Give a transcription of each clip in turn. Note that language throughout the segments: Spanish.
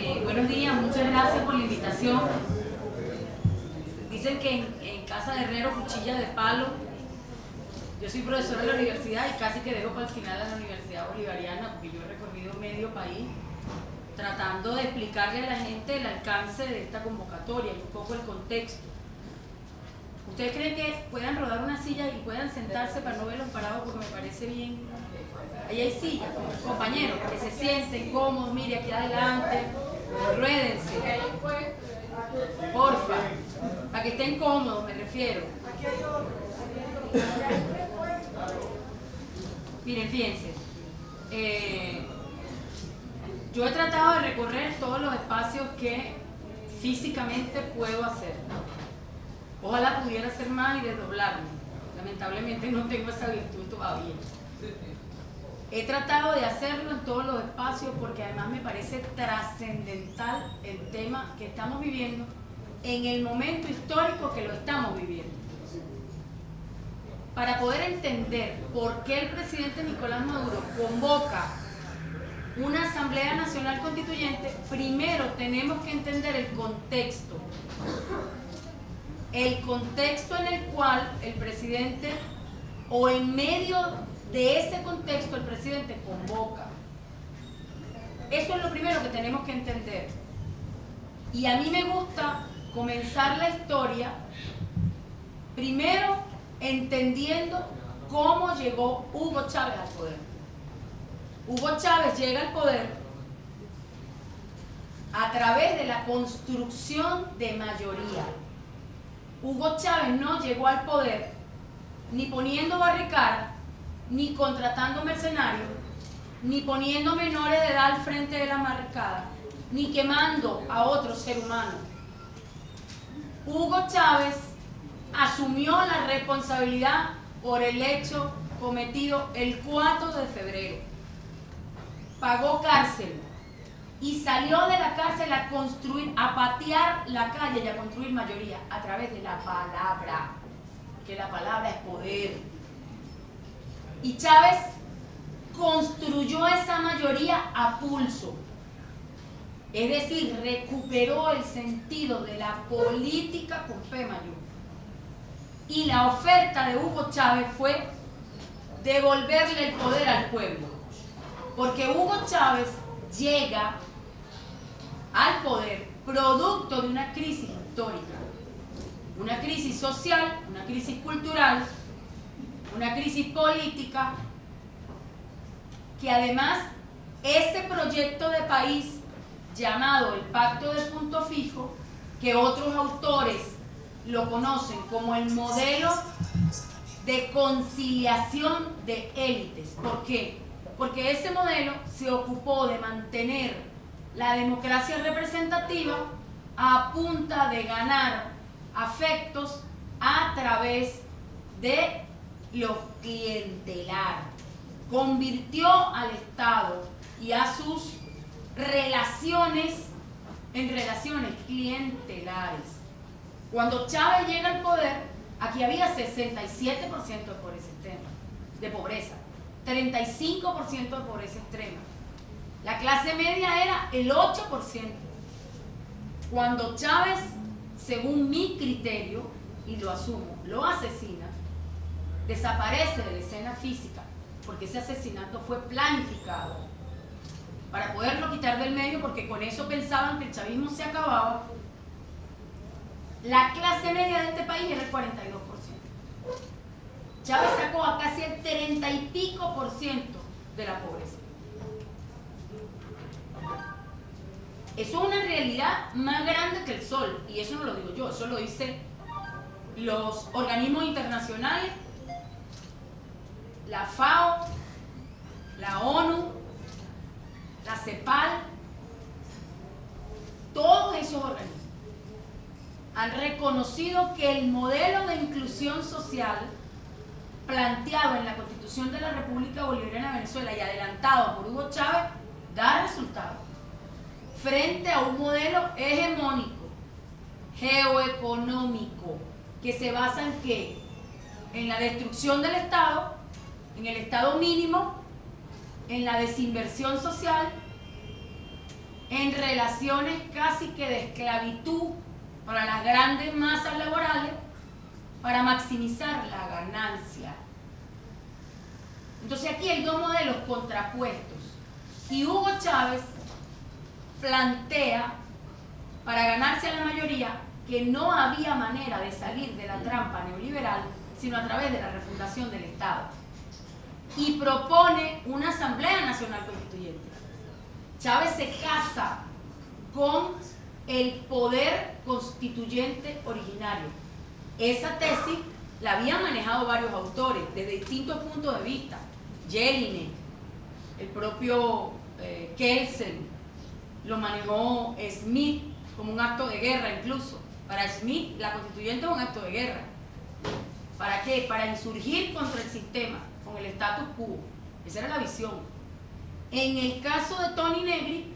Buenos días, muchas gracias por la invitación. Dicen que en casa de herrero cuchilla de palo. Yo soy profesora de la universidad y casi que dejo para el final a la Universidad Bolivariana, porque yo he recorrido medio país tratando de explicarle a la gente el alcance de esta convocatoria y un poco el contexto. ¿Ustedes creen que puedan rodar una silla y puedan sentarse para no verlos parados? Porque me parece bien. Ahí hay sillas, compañeros, que se sienten cómodos, mire aquí adelante, ruédense, porfa, para que estén cómodos, me refiero. Miren, fíjense, yo he tratado de recorrer todos los espacios que físicamente puedo hacer. Ojalá pudiera hacer más y desdoblarme. Lamentablemente no tengo esa virtud todavía. He tratado de hacerlo en todos los espacios porque además me parece trascendental el tema que estamos viviendo en el momento histórico que lo estamos viviendo. Para poder entender por qué el presidente Nicolás Maduro convoca una Asamblea Nacional Constituyente, primero tenemos que entender el contexto. El contexto en el cual el presidente, o en medio de ese contexto, el presidente convoca. Eso es lo primero que tenemos que entender. Y a mí me gusta comenzar la historia primero entendiendo cómo llegó Hugo Chávez al poder. Hugo Chávez llega al poder a través de la construcción de mayoría. Hugo Chávez no llegó al poder ni poniendo barricadas, ni contratando mercenarios, ni poniendo menores de edad al frente de la barricada, ni quemando a otro ser humano. Hugo Chávez asumió la responsabilidad por el hecho cometido el 4 de febrero. Pagó cárcel y salió de la cárcel a construir, a patear la calle y a construir mayoría a través de la palabra, que la palabra es poder. Y Chávez construyó esa mayoría a pulso, es decir, recuperó el sentido de la política con P mayor. Y la oferta de Hugo Chávez fue devolverle el poder al pueblo, porque Hugo Chávez llega al poder producto de una crisis histórica, una crisis social, una crisis cultural, una crisis política, que además ese proyecto de país llamado el Pacto del Punto Fijo, que otros autores lo conocen como el modelo de conciliación de élites. ¿Por qué? Porque ese modelo se ocupó de mantener la democracia representativa a punta de ganar afectos a través de lo clientelar. Convirtió al Estado y a sus relaciones en relaciones clientelares. Cuando Chávez llega al poder, aquí había 67% de pobreza, 35% de pobreza extrema. La clase media era el 8%. Cuando Chávez, según mi criterio, y lo asumo, lo asesina, desaparece de la escena física, porque ese asesinato fue planificado para poderlo quitar del medio, porque con eso pensaban que el chavismo se acababa. La clase media de este país era el 42%. Chávez sacó a casi el 30 y pico % de la pobreza. Eso es una realidad más grande que el sol, y eso no lo digo yo, eso lo dicen los organismos internacionales, la FAO, la ONU, la CEPAL. Todos esos organismos han reconocido que el modelo de inclusión social planteado en la Constitución de la República Bolivariana de Venezuela y adelantado por Hugo Chávez da resultados frente a un modelo hegemónico, geoeconómico, que se basa en ¿qué? En la destrucción del Estado, en el Estado mínimo, en la desinversión social en relaciones casi que de esclavitud para las grandes masas laborales para maximizar la ganancia. Entonces aquí hay dos modelos contrapuestos y Hugo Chávez plantea, para ganarse a la mayoría, que no había manera de salir de la trampa neoliberal sino a través de la refundación del Estado, y propone una Asamblea Nacional Constituyente. Chávez se casa con el poder constituyente originario. Esa tesis la habían manejado varios autores desde distintos puntos de vista. Jelinek, el propio Kelsen, lo manejó Smith como un acto de guerra incluso. Para Smith, la constituyente es un acto de guerra. ¿Para qué? Para insurgir contra el sistema, con el status quo. Esa era la visión. En el caso de Tony Negri,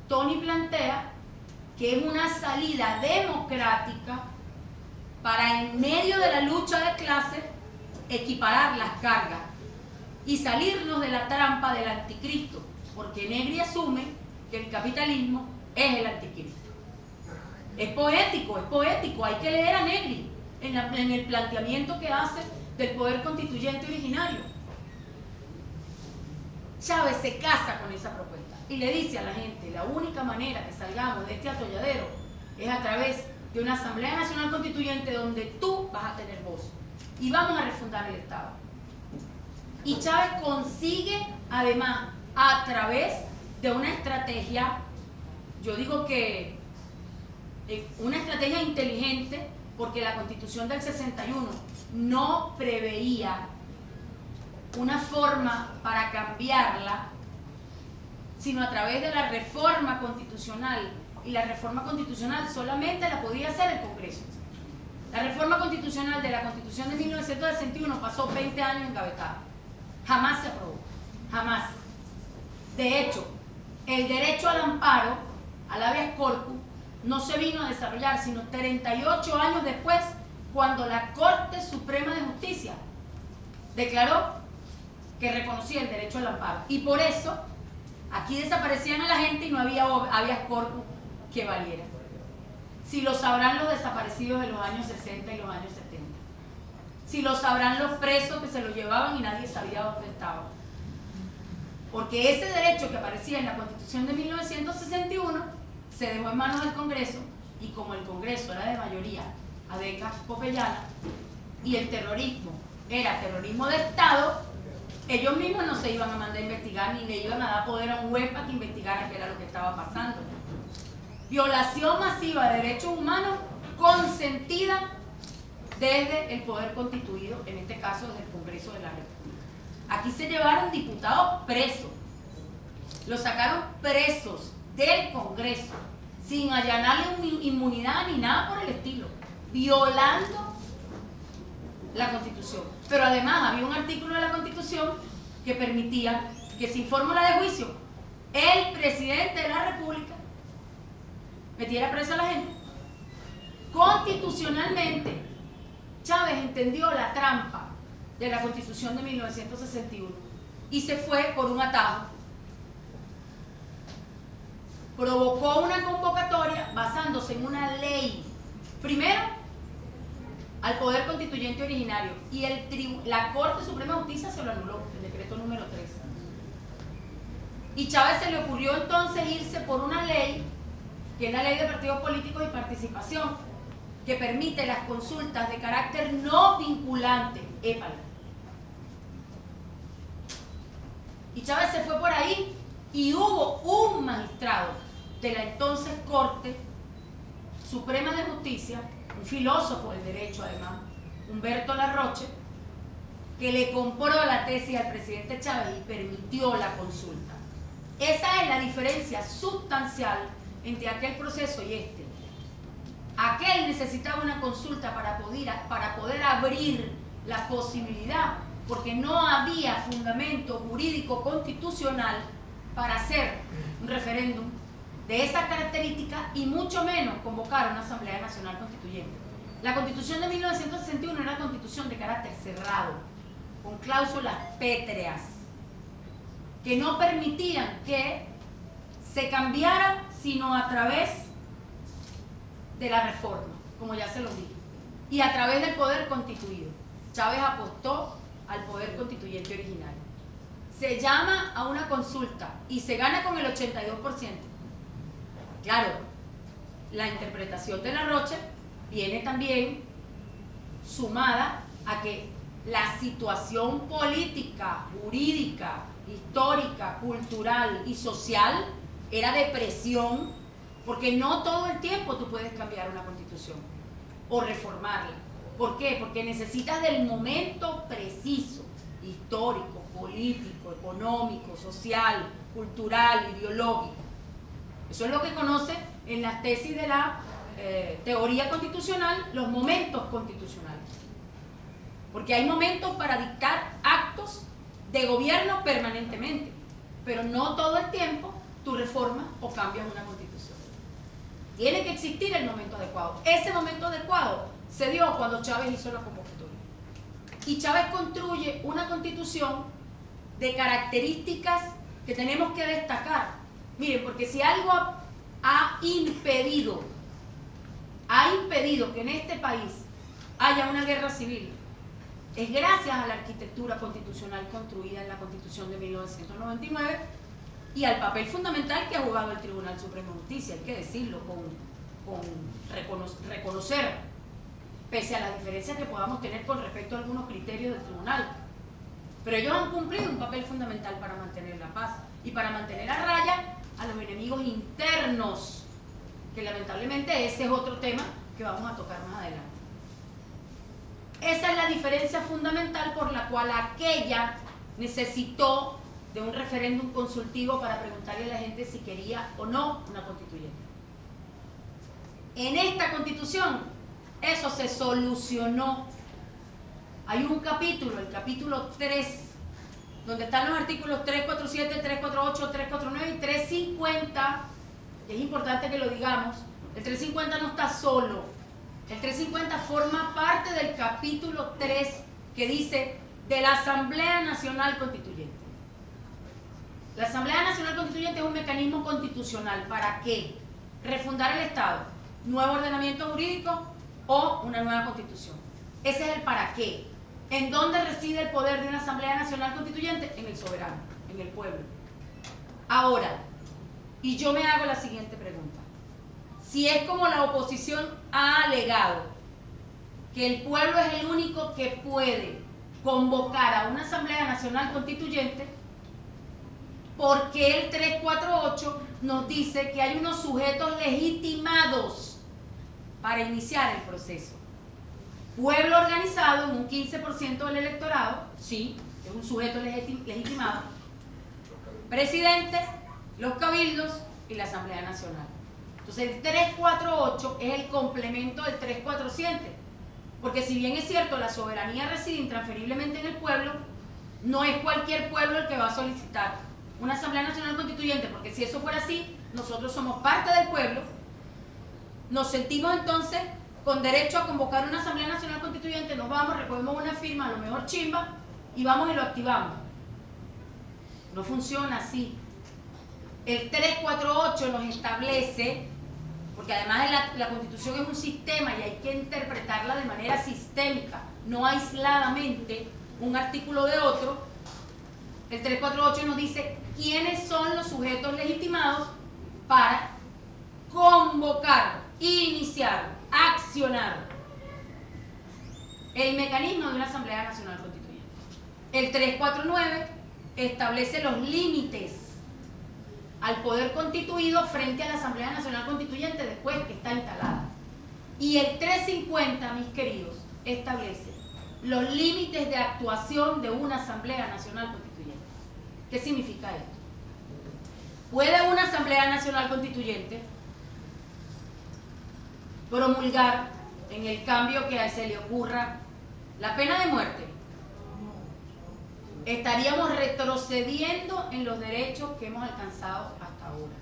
Tony plantea que es una salida democrática para, en medio de la lucha de clases, equiparar las cargas y salirnos de la trampa del anticristo, porque Negri asume que el capitalismo es el anticristo. Es poético, hay que leer a Negri en el planteamiento que hace del poder constituyente originario. Chávez se casa con esa propuesta y le dice a la gente: la única manera que salgamos de este atolladero es a través de una Asamblea Nacional Constituyente donde tú vas a tener voz y vamos a refundar el Estado. Y Chávez consigue, además, a través de una estrategia, yo digo que una estrategia inteligente, porque la Constitución del 61 no preveía una forma para cambiarla, sino a través de la reforma constitucional, y la reforma constitucional solamente la podía hacer el Congreso. La reforma constitucional de la Constitución de 1961 pasó 20 años engavetada, jamás se aprobó, jamás. De hecho, el derecho al amparo, al habeas corpus, no se vino a desarrollar sino 38 años después, cuando la Corte Suprema de Justicia declaró que reconocía el derecho al amparo. Y por eso, aquí desaparecían a la gente y no había habeas corpus que valiera. Si lo sabrán los desaparecidos de los años 60 y los años 70. Si lo sabrán los presos que se los llevaban y nadie sabía dónde estaban. Porque ese derecho que aparecía en la Constitución de 1961 se dejó en manos del Congreso, y como el Congreso era de mayoría adeca popeyana y el terrorismo era terrorismo de Estado, ellos mismos no se iban a mandar a investigar ni le iban a dar poder a un juez para que investigara qué era lo que estaba pasando. Violación masiva de derechos humanos consentida desde el poder constituido, en este caso desde el Congreso de la República. Aquí se llevaron diputados presos, los sacaron presos del Congreso sin allanarle inmunidad ni nada por el estilo, violando la Constitución. Pero además había un artículo de la Constitución que permitía que sin fórmula de juicio el presidente de la República metiera presa a la gente. Constitucionalmente, Chávez entendió la trampa de la Constitución de 1961 y se fue por un atajo. Provocó una convocatoria basándose en una ley, primero al poder constituyente originario, y la Corte Suprema de Justicia se lo anuló, el decreto número 3. Y Chávez se le ocurrió entonces irse por una ley, que es la Ley de Partidos Políticos y Participación, que permite las consultas de carácter no vinculante. épale. Y Chávez se fue por ahí y hubo un magistrado de la entonces Corte Suprema de Justicia, un filósofo del derecho además, Humberto Larroche, que le compró la tesis al presidente Chávez y permitió la consulta. Esa es la diferencia sustancial entre aquel proceso y este. Aquel necesitaba una consulta para poder abrir la posibilidad, porque no había fundamento jurídico constitucional para hacer un referéndum de esa característica y mucho menos convocar una Asamblea Nacional Constituyente. La Constitución de 1961 era una constitución de carácter cerrado, con cláusulas pétreas, que no permitían que se cambiara sino a través de la reforma, como ya se lo dije, y a través del poder constituido. Chávez apostó al poder constituyente original. Se llama a una consulta y se gana con el 82%. Claro, la interpretación de La Roche viene también sumada a que la situación política, jurídica, histórica, cultural y social era de presión, porque no todo el tiempo tú puedes cambiar una constitución o reformarla. ¿Por qué? Porque necesitas del momento preciso, histórico, político, económico, social, cultural, ideológico. Eso es lo que conoce en las tesis de la teoría constitucional, los momentos constitucionales. Porque hay momentos para dictar actos de gobierno permanentemente, pero no todo el tiempo tú reformas o cambias una constitución. Tiene que existir el momento adecuado. Ese momento adecuado se dio cuando Chávez hizo la convocatoria. Y Chávez construye una constitución de características que tenemos que destacar. Miren, porque si algo ha impedido que en este país haya una guerra civil, es gracias a la arquitectura constitucional construida en la Constitución de 1999 y al papel fundamental que ha jugado el Tribunal Supremo de Justicia, hay que decirlo, con reconocer, pese a las diferencias que podamos tener con respecto a algunos criterios del tribunal. Pero ellos han cumplido un papel fundamental para mantener la paz y para mantener a raya a los enemigos internos, que lamentablemente ese es otro tema que vamos a tocar más adelante. Esa es la diferencia fundamental por la cual aquella necesitó de un referéndum consultivo para preguntarle a la gente si quería o no una constituyente. En esta constitución eso se solucionó. Hay un capítulo, el capítulo 3, donde están los artículos 347, 348, 349 y 350. Es importante que lo digamos. El 350 no está solo. El 350 forma parte del capítulo 3 que dice de la Asamblea Nacional Constituyente. La Asamblea Nacional Constituyente es un mecanismo constitucional. ¿Para qué? Refundar el Estado, nuevo ordenamiento jurídico o una nueva constitución. Ese es el para qué. ¿En dónde reside el poder de una Asamblea Nacional Constituyente? En el soberano, en el pueblo. Ahora, y yo me hago la siguiente pregunta. Si es como la oposición ha alegado, que el pueblo es el único que puede convocar a una Asamblea Nacional Constituyente, ¿por qué el 348 nos dice que hay unos sujetos legitimados para iniciar el proceso? Pueblo organizado en un 15% del electorado, sí, es un sujeto legitimado. Presidente, los cabildos y la Asamblea Nacional. Entonces el 348 es el complemento del 347, porque si bien es cierto la soberanía reside intransferiblemente en el pueblo, no es cualquier pueblo el que va a solicitar una Asamblea Nacional Constituyente, porque si eso fuera así, nosotros somos parte del pueblo, nos sentimos entonces con derecho a convocar una Asamblea Nacional Constituyente, nos vamos, recogemos una firma, a lo mejor chimba, y vamos y lo activamos. No funciona así. El 348 nos establece, porque además la Constitución es un sistema y hay que interpretarla de manera sistémica, no aisladamente un artículo de otro. El 348 nos dice quiénes son los sujetos legitimados para convocar, iniciar, accionar el mecanismo de una Asamblea Nacional Constituyente. El 349 establece los límites al poder constituido frente a la Asamblea Nacional Constituyente después que está instalada. Y el 350, mis queridos, establece los límites de actuación de una Asamblea Nacional Constituyente. ¿Qué significa esto? ¿Puede una Asamblea Nacional Constituyente promulgar, en el cambio que se le ocurra, la pena de muerte? Estaríamos retrocediendo en los derechos que hemos alcanzado hasta ahora.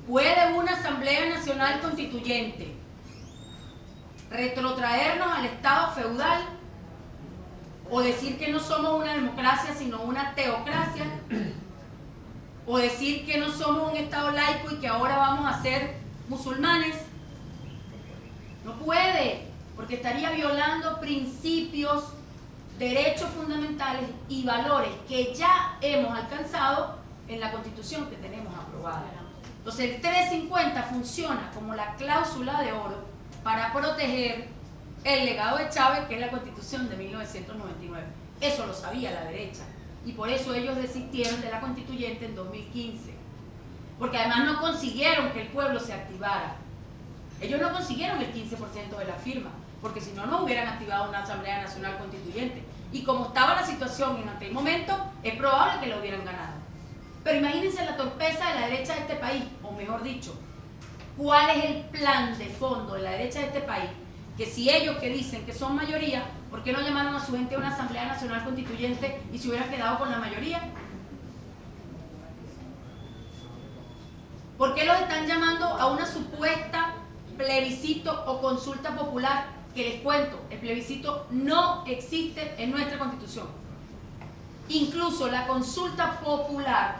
¿Puede una Asamblea Nacional Constituyente retrotraernos al Estado feudal o decir que no somos una democracia sino una teocracia? o decir que no somos un Estado laico y que ahora vamos a ser musulmanes. No puede, porque estaría violando principios, derechos fundamentales y valores que ya hemos alcanzado en la Constitución que tenemos aprobada. Entonces el 350 funciona como la cláusula de oro para proteger el legado de Chávez, que es la Constitución de 1999. Eso lo sabía la derecha y por eso ellos desistieron de la constituyente en 2015, porque además no consiguieron que el pueblo se activara. Ellos no consiguieron el 15% de la firma, porque si no, no hubieran activado una Asamblea Nacional Constituyente. Y como estaba la situación en aquel momento, es probable que lo hubieran ganado. Pero imagínense la torpeza de la derecha de este país, o mejor dicho, ¿cuál es el plan de fondo de la derecha de este país? Que si ellos que dicen que son mayoría, ¿por qué no llamaron a su gente a una Asamblea Nacional Constituyente y se hubieran quedado con la mayoría? ¿Por qué los están llamando a una supuesta plebiscito o consulta popular? Que les cuento, el plebiscito no existe en nuestra Constitución. Incluso la consulta popular,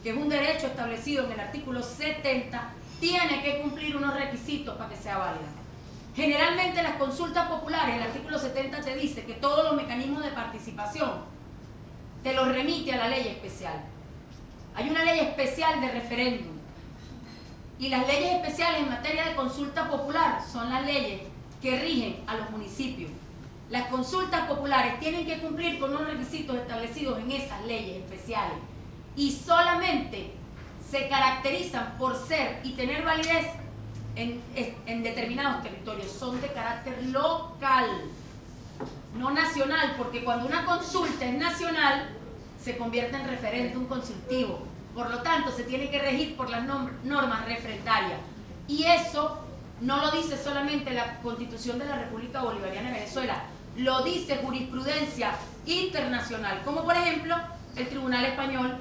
que es un derecho establecido en el artículo 70, tiene que cumplir unos requisitos para que sea válida. Generalmente las consultas populares, el artículo 70 te dice que todos los mecanismos de participación te los remite a la ley especial. Hay una ley especial de referéndum y las leyes especiales en materia de consulta popular son las leyes que rigen a los municipios. Las consultas populares tienen que cumplir con unos requisitos establecidos en esas leyes especiales y solamente se caracterizan por ser y tener validez en determinados territorios. Son de carácter local, no nacional, porque cuando una consulta es nacional se convierte en referéndum consultivo. Por lo tanto, se tiene que regir por las normas refrendarias. Y eso no lo dice solamente la Constitución de la República Bolivariana de Venezuela, lo dice jurisprudencia internacional, como por ejemplo el Tribunal Español,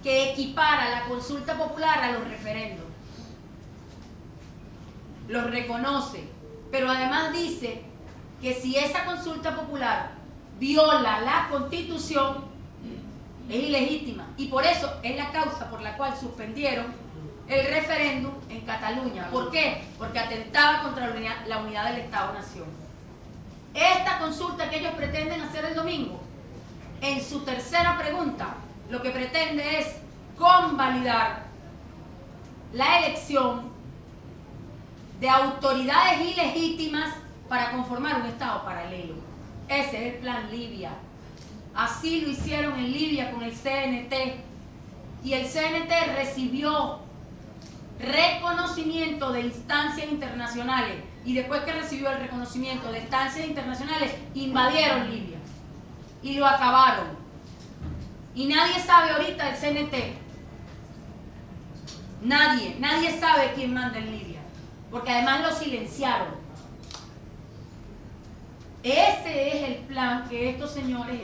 que equipara la consulta popular a los referendos. Los reconoce, pero además dice que si esa consulta popular viola la Constitución, es ilegítima. Y por eso es la causa por la cual suspendieron el referéndum en Cataluña. ¿Por qué? Porque atentaba contra la unidad del Estado-Nación. Esta consulta que ellos pretenden hacer el domingo, en su tercera pregunta, lo que pretende es convalidar la elección de autoridades ilegítimas para conformar un Estado paralelo. Ese es el plan Libia. Así lo hicieron en Libia con el CNT. Y el CNT recibió reconocimiento de instancias internacionales. Y después que recibió el reconocimiento de instancias internacionales, invadieron Libia. Y lo acabaron. Y nadie sabe ahorita del CNT. Nadie sabe quién manda en Libia. Porque además lo silenciaron. Ese es el plan que estos señores